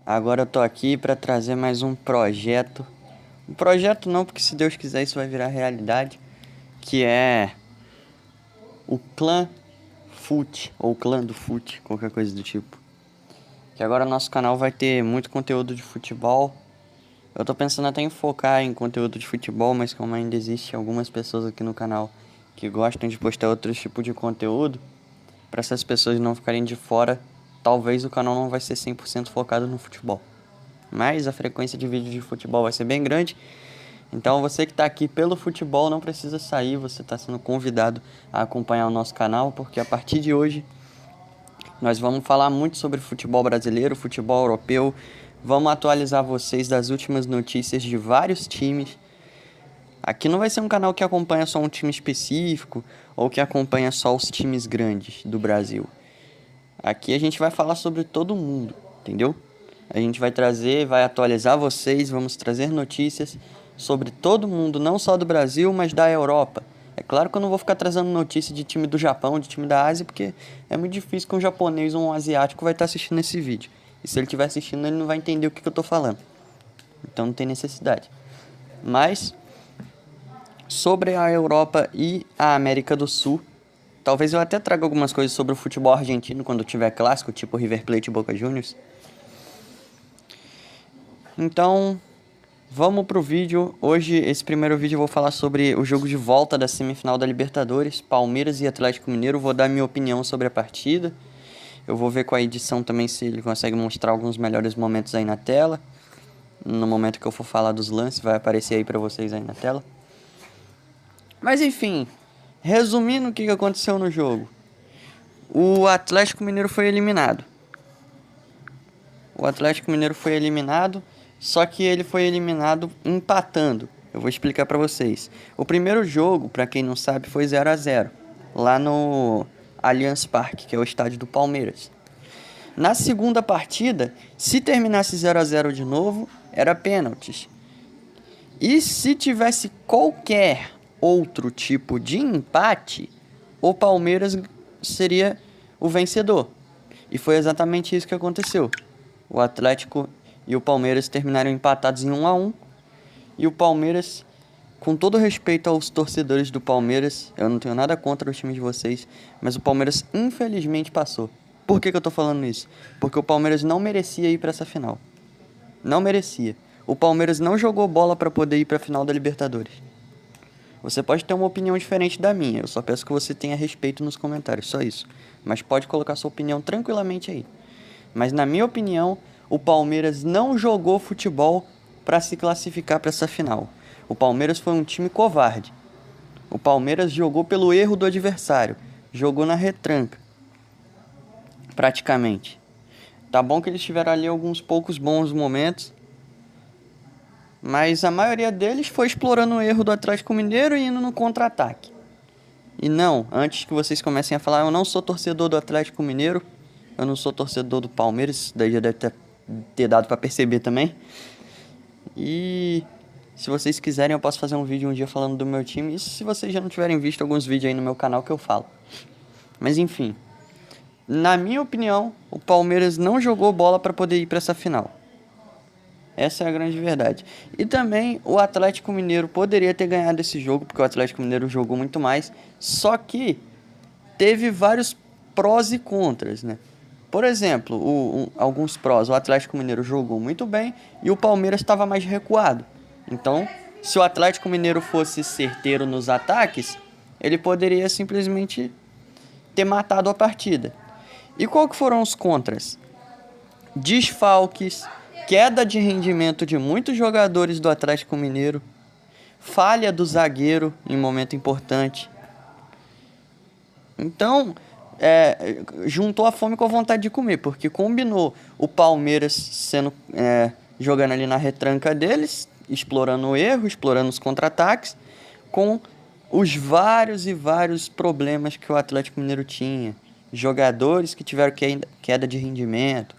Agora eu tô aqui para trazer mais um projeto. Um projeto não, porque se Deus quiser isso vai virar realidade, que é o Clã Fute, ou Clã do Fute, qualquer coisa do tipo. Que agora nosso canal vai ter muito conteúdo de futebol. Eu tô pensando até em focar em conteúdo de futebol, mas como ainda existe algumas pessoas aqui no canal que gostam de postar outros tipos de conteúdo, para essas pessoas não ficarem de fora, talvez o canal não vai ser 100% focado no futebol. Mas a frequência de vídeo de futebol vai ser bem grande. Então você que está aqui pelo futebol não precisa sair, você está sendo convidado a acompanhar o nosso canal, porque a partir de hoje nós vamos falar muito sobre futebol brasileiro, futebol europeu. Vamos atualizar vocês das últimas notícias de vários times. Aqui não vai ser um canal que acompanha só um time específico ou que acompanha só os times grandes do Brasil. Aqui a gente vai falar sobre todo mundo, entendeu? A gente vai trazer, vai atualizar vocês, vamos trazer notícias sobre todo mundo, não só do Brasil, mas da Europa. É claro que eu não vou ficar trazendo notícia de time do Japão, de time da Ásia, porque é muito difícil que um japonês ou um asiático vai estar assistindo esse vídeo. E se ele estiver assistindo, ele não vai entender o que eu estou falando. Então não tem necessidade. Mas sobre a Europa e a América do Sul, talvez eu até traga algumas coisas sobre o futebol argentino quando tiver clássico, tipo River Plate e Boca Juniors. Então, vamos pro vídeo. Hoje, esse primeiro vídeo eu vou falar sobre o jogo de volta da semifinal da Libertadores, Palmeiras e Atlético Mineiro. Vou dar minha opinião sobre a partida. Eu vou ver com a edição também se ele consegue mostrar alguns melhores momentos aí na tela. No momento que eu for falar dos lances, vai aparecer aí pra vocês aí na tela. Mas enfim, resumindo o que aconteceu no jogo. O Atlético Mineiro foi eliminado. O Atlético Mineiro foi eliminado, só que ele foi eliminado empatando. Eu vou explicar pra vocês. O primeiro jogo, pra quem não sabe, foi 0-0, lá no Allianz Parque, que é o estádio do Palmeiras. Na segunda partida, se terminasse 0-0 de novo, era pênaltis. E se tivesse qualquer outro tipo de empate, o Palmeiras seria o vencedor. E foi exatamente isso que aconteceu. O Atlético e o Palmeiras terminaram empatados em 1-1. E o Palmeiras, com todo respeito aos torcedores do Palmeiras, eu não tenho nada contra o time de vocês, mas o Palmeiras infelizmente passou. Por que eu tô falando isso? Porque o Palmeiras não merecia ir para essa final. Não merecia. O Palmeiras não jogou bola para poder ir para a final da Libertadores. Você pode ter uma opinião diferente da minha, eu só peço que você tenha respeito nos comentários, só isso. Mas pode colocar sua opinião tranquilamente aí. Mas na minha opinião, o Palmeiras não jogou futebol para se classificar para essa final. O Palmeiras foi um time covarde. O Palmeiras jogou pelo erro do adversário, jogou na retranca, praticamente. Tá bom que eles tiveram ali alguns poucos bons momentos, mas a maioria deles foi explorando o erro do Atlético Mineiro e indo no contra-ataque. E não, antes que vocês comecem a falar, eu não sou torcedor do Atlético Mineiro, eu não sou torcedor do Palmeiras, isso daí já deve ter dado pra perceber também. E se vocês quiserem eu posso fazer um vídeo um dia falando do meu time, isso se vocês já não tiverem visto alguns vídeos aí no meu canal que eu falo. Mas enfim, na minha opinião, o Palmeiras não jogou bola pra poder ir pra essa final. Essa é a grande verdade. E também o Atlético Mineiro poderia ter ganhado esse jogo, porque o Atlético Mineiro jogou muito mais. Só que teve vários prós e contras, né? Por exemplo, alguns prós. O Atlético Mineiro jogou muito bem e o Palmeiras estava mais recuado. Então, se o Atlético Mineiro fosse certeiro nos ataques, ele poderia simplesmente ter matado a partida. E qual que foram os contras? Desfalques, queda de rendimento de muitos jogadores do Atlético Mineiro, falha do zagueiro em momento importante. Então, juntou a fome com a vontade de comer, porque combinou o Palmeiras jogando ali na retranca deles, explorando o erro, explorando os contra-ataques, com os vários e vários problemas que o Atlético Mineiro tinha. Jogadores que tiveram queda de rendimento,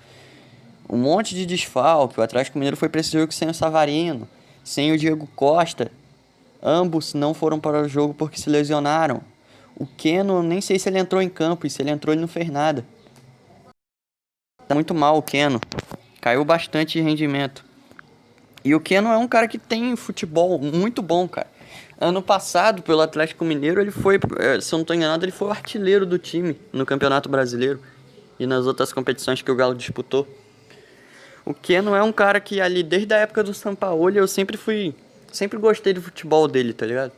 um monte de desfalque. O Atlético Mineiro foi para esse jogo sem o Savarino, sem o Diego Costa. Ambos não foram para o jogo porque se lesionaram. O Keno, nem sei se ele entrou em campo, e se ele entrou ele não fez nada. Tá muito mal o Keno. Caiu bastante de rendimento. E o Keno é um cara que tem futebol muito bom, cara. Ano passado, pelo Atlético Mineiro, ele foi, se eu não tô enganado, ele foi o artilheiro do time no Campeonato Brasileiro e nas outras competições que o Galo disputou. O Keno é um cara que ali, desde a época do Sampaoli, eu sempre gostei do futebol dele, tá ligado?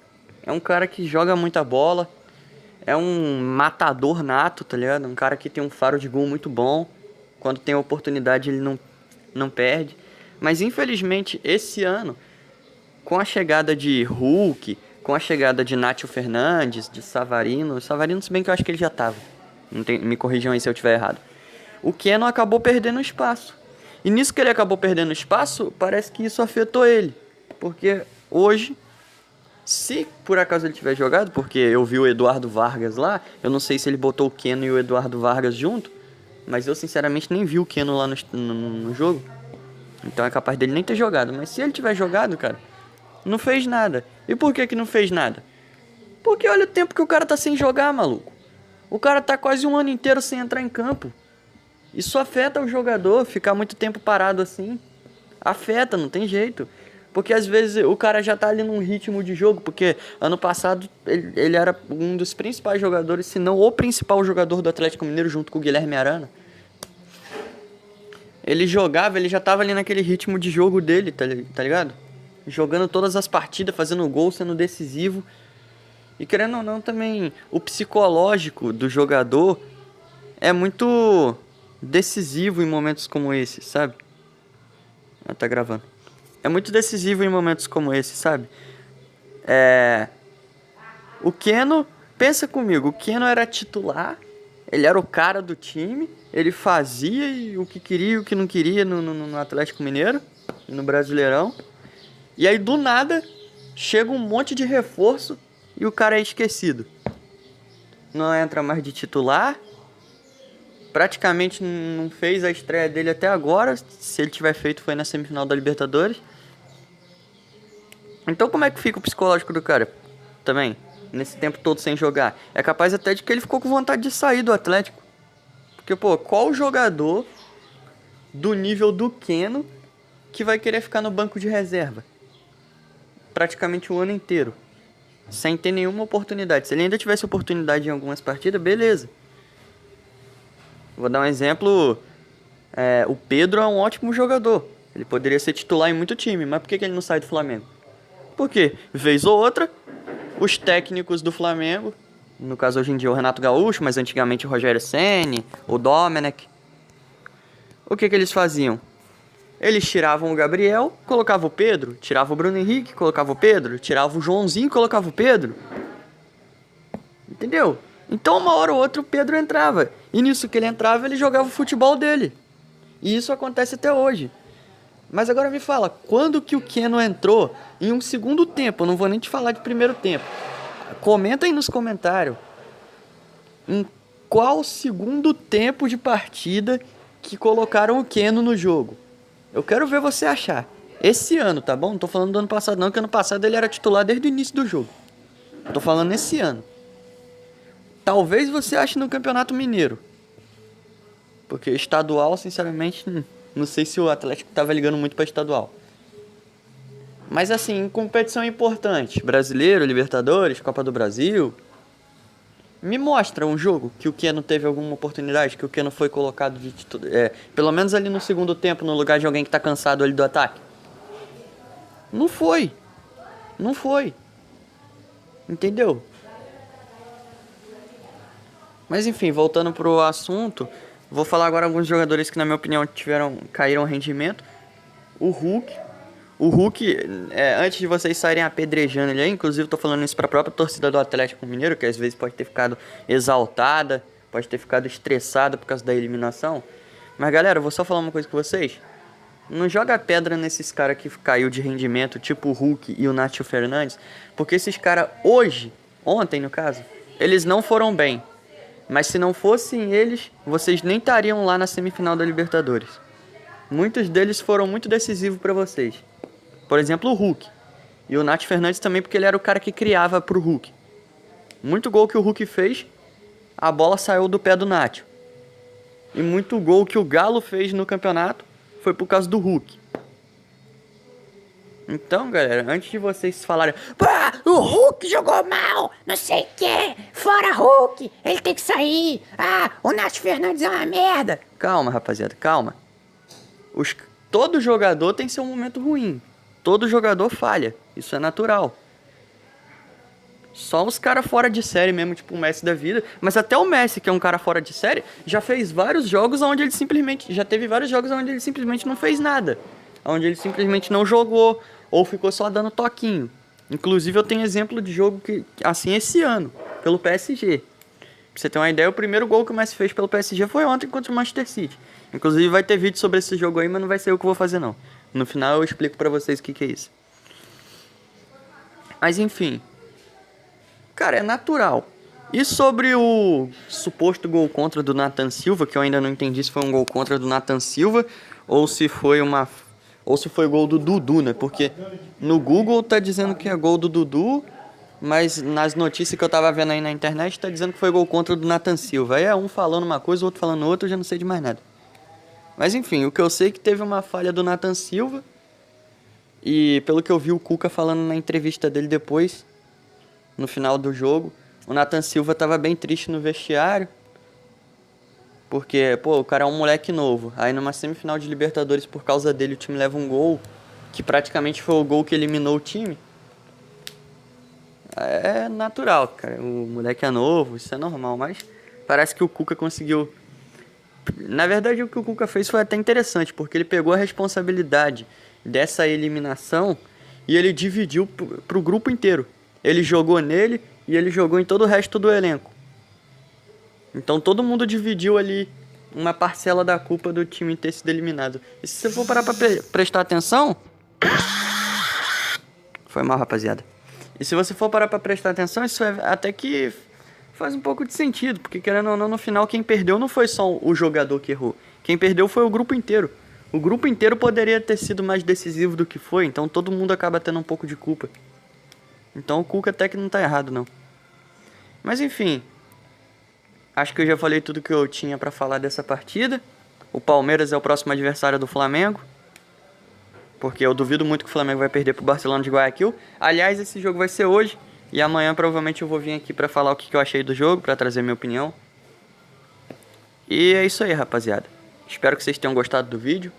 É um cara que joga muita bola, é um matador nato, tá ligado? Um cara que tem um faro de gol muito bom. Quando tem a oportunidade, ele não perde. Mas, infelizmente, esse ano, com a chegada de Hulk, com a chegada de Nátio Fernandes, de Savarino, se bem que eu acho que ele já tava. Me corrijam aí se eu estiver errado. O Keno acabou perdendo espaço. E nisso que ele acabou perdendo espaço, parece que isso afetou ele. Porque hoje, se por acaso ele tiver jogado, porque eu vi o Eduardo Vargas lá, eu não sei se ele botou o Keno e o Eduardo Vargas junto, mas eu sinceramente nem vi o Keno lá no jogo. Então é capaz dele nem ter jogado. Mas se ele tiver jogado, cara, não fez nada. E por que não fez nada? Porque olha o tempo que o cara tá sem jogar, maluco. O cara tá quase um ano inteiro sem entrar em campo. Isso afeta o jogador, ficar muito tempo parado assim. Afeta, não tem jeito. Porque às vezes o cara já tá ali num ritmo de jogo. Porque ano passado ele era um dos principais jogadores, se não o principal jogador do Atlético Mineiro, junto com o Guilherme Arana. Ele jogava, ele já tava ali naquele ritmo de jogo dele, tá ligado? Jogando todas as partidas, fazendo gol, sendo decisivo. E querendo ou não também, o psicológico do jogador é muito decisivo em momentos como esse, sabe? Tá gravando. É muito decisivo em momentos como esse, sabe? O Keno, pensa comigo, o Keno era titular, ele era o cara do time, ele fazia o que queria e o que não queria no Atlético Mineiro, no Brasileirão. E aí, do nada, chega um monte de reforço e o cara é esquecido. Não entra mais de titular, praticamente não fez a estreia dele até agora. Se ele tiver feito, foi na semifinal da Libertadores. Então como é que fica o psicológico do cara também, nesse tempo todo sem jogar? É capaz até de que ele ficou com vontade de sair do Atlético. Porque, pô, qual jogador do nível do Keno que vai querer ficar no banco de reserva praticamente o ano inteiro, sem ter nenhuma oportunidade? Se ele ainda tivesse oportunidade em algumas partidas, beleza. Vou dar um exemplo. O Pedro é um ótimo jogador. Ele poderia ser titular em muito time, mas por que ele não sai do Flamengo? Porque, vez ou outra, os técnicos do Flamengo, no caso hoje em dia o Renato Gaúcho, mas antigamente o Rogério Ceni, o Domenech, o que eles faziam? Eles tiravam o Gabriel, colocavam o Pedro, tiravam o Bruno Henrique, colocavam o Pedro, tiravam o Joãozinho, colocavam o Pedro. Entendeu? Então uma hora ou outra o Pedro entrava. E nisso que ele entrava, ele jogava o futebol dele. E isso acontece até hoje. Mas agora me fala, quando que o Keno entrou em um segundo tempo? Eu não vou nem te falar de primeiro tempo. Comenta aí nos comentários. Em qual segundo tempo de partida que colocaram o Keno no jogo? Eu quero ver você achar. Esse ano, tá bom? Não tô falando do ano passado não, que ano passado ele era titular desde o início do jogo. Tô falando esse ano. Talvez você ache no Campeonato Mineiro. Porque estadual, sinceramente, não sei se o Atlético tava ligando muito pra estadual. Mas assim, em competição importante, Brasileiro, Libertadores, Copa do Brasil, me mostra um jogo que o Keno teve alguma oportunidade, que o Keno foi colocado de pelo menos ali no segundo tempo, no lugar de alguém que tá cansado ali do ataque. Não foi. Não foi. Entendeu? Mas enfim, voltando pro assunto, vou falar agora alguns jogadores que na minha opinião caíram rendimento. O Hulk, antes de vocês saírem apedrejando ele aí, inclusive eu tô falando isso pra própria torcida do Atlético Mineiro, que às vezes pode ter ficado exaltada, pode ter ficado estressada por causa da eliminação. Mas galera, eu vou só falar uma coisa com vocês. Não joga pedra nesses caras que caiu de rendimento, tipo o Hulk e o Nátio Fernandes, porque esses caras ontem no caso, eles não foram bem. Mas se não fossem eles, vocês nem estariam lá na semifinal da Libertadores. Muitos deles foram muito decisivos para vocês. Por exemplo, o Hulk. E o Nátio Fernandes também, porque ele era o cara que criava pro Hulk. Muito gol que o Hulk fez, a bola saiu do pé do Nátio. E muito gol que o Galo fez no campeonato foi por causa do Hulk. Então, galera, antes de vocês falarem, Pá, o Hulk jogou mal, não sei o que, fora Hulk, ele tem que sair. Ah, o Nath Fernandes é uma merda. calma, rapaziada, calma. Todo jogador tem seu momento ruim. Todo jogador falha. Isso é natural. Só os caras fora de série mesmo, tipo o Messi da vida. Mas até o Messi, que é um cara fora de série, já fez vários jogos onde ele simplesmente... Já teve vários jogos onde ele simplesmente não fez nada. Onde ele simplesmente não jogou, ou ficou só dando toquinho. Inclusive eu tenho exemplo de jogo que, assim, esse ano, pelo PSG. Pra você ter uma ideia, o primeiro gol que o Messi fez pelo PSG foi ontem contra o Manchester City. Inclusive vai ter vídeo sobre esse jogo aí, mas não vai ser eu que vou fazer não. No final eu explico pra vocês o que é isso. Mas enfim. Cara, é natural. E sobre o suposto gol contra do Nathan Silva, que eu ainda não entendi se foi um gol contra do Nathan Silva ou se foi gol do Dudu, né? Porque no Google tá dizendo que é gol do Dudu, mas nas notícias que eu tava vendo aí na internet tá dizendo que foi gol contra do Nathan Silva. Aí é um falando uma coisa, o outro falando outra, eu já não sei de mais nada. Mas enfim, o que eu sei é que teve uma falha do Nathan Silva. E pelo que eu vi o Cuca falando na entrevista dele depois, no final do jogo, o Nathan Silva tava bem triste no vestiário. Porque, pô, o cara é um moleque novo. Aí numa semifinal de Libertadores, por causa dele, o time leva um gol, que praticamente foi o gol que eliminou o time. É natural, cara. O moleque é novo, isso é normal, mas parece que o Cuca conseguiu... Na verdade, o que o Cuca fez foi até interessante, porque ele pegou a responsabilidade dessa eliminação e ele dividiu pro grupo inteiro. Ele jogou nele e ele jogou em todo o resto do elenco. Então todo mundo dividiu ali uma parcela da culpa do time ter sido eliminado. E se você for parar pra prestar atenção... Foi mal, rapaziada. E se você for parar pra prestar atenção, isso é até que faz um pouco de sentido. Porque querendo ou não, no final quem perdeu não foi só o jogador que errou. Quem perdeu foi o grupo inteiro. O grupo inteiro poderia ter sido mais decisivo do que foi. Então todo mundo acaba tendo um pouco de culpa. Então o Cuca até que não tá errado, não. Mas enfim... Acho que eu já falei tudo que eu tinha pra falar dessa partida. O Palmeiras é o próximo adversário do Flamengo. Porque eu duvido muito que o Flamengo vai perder pro Barcelona de Guayaquil. Aliás, esse jogo vai ser hoje. E amanhã provavelmente eu vou vir aqui pra falar o que eu achei do jogo, pra trazer minha opinião. E é isso aí, rapaziada. Espero que vocês tenham gostado do vídeo.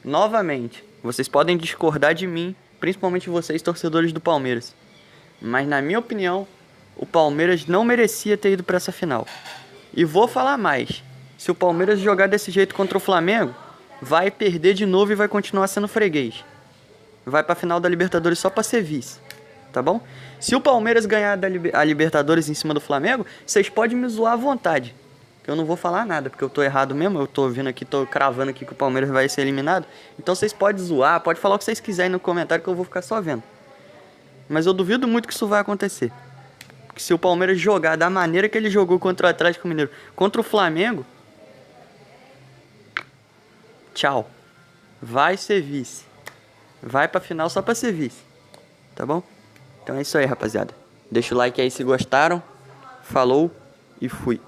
Novamente, vocês podem discordar de mim, principalmente vocês, torcedores do Palmeiras. Mas na minha opinião, o Palmeiras não merecia ter ido pra essa final. E vou falar mais. Se o Palmeiras jogar desse jeito contra o Flamengo, vai perder de novo e vai continuar sendo freguês. Vai pra final da Libertadores só pra ser vice. Tá bom? Se o Palmeiras ganhar a Libertadores em cima do Flamengo, vocês podem me zoar à vontade. Eu não vou falar nada, porque eu tô errado mesmo. Eu tô vindo aqui, tô cravando aqui que o Palmeiras vai ser eliminado. Então vocês podem zoar, pode falar o que vocês quiserem no comentário que eu vou ficar só vendo. Mas eu duvido muito que isso vai acontecer. Que se o Palmeiras jogar da maneira que ele jogou contra o Atlético Mineiro, contra o Flamengo, tchau. Vai ser vice. Vai pra final só pra ser vice. Tá bom? Então é isso aí, rapaziada. Deixa o like aí se gostaram. Falou e fui.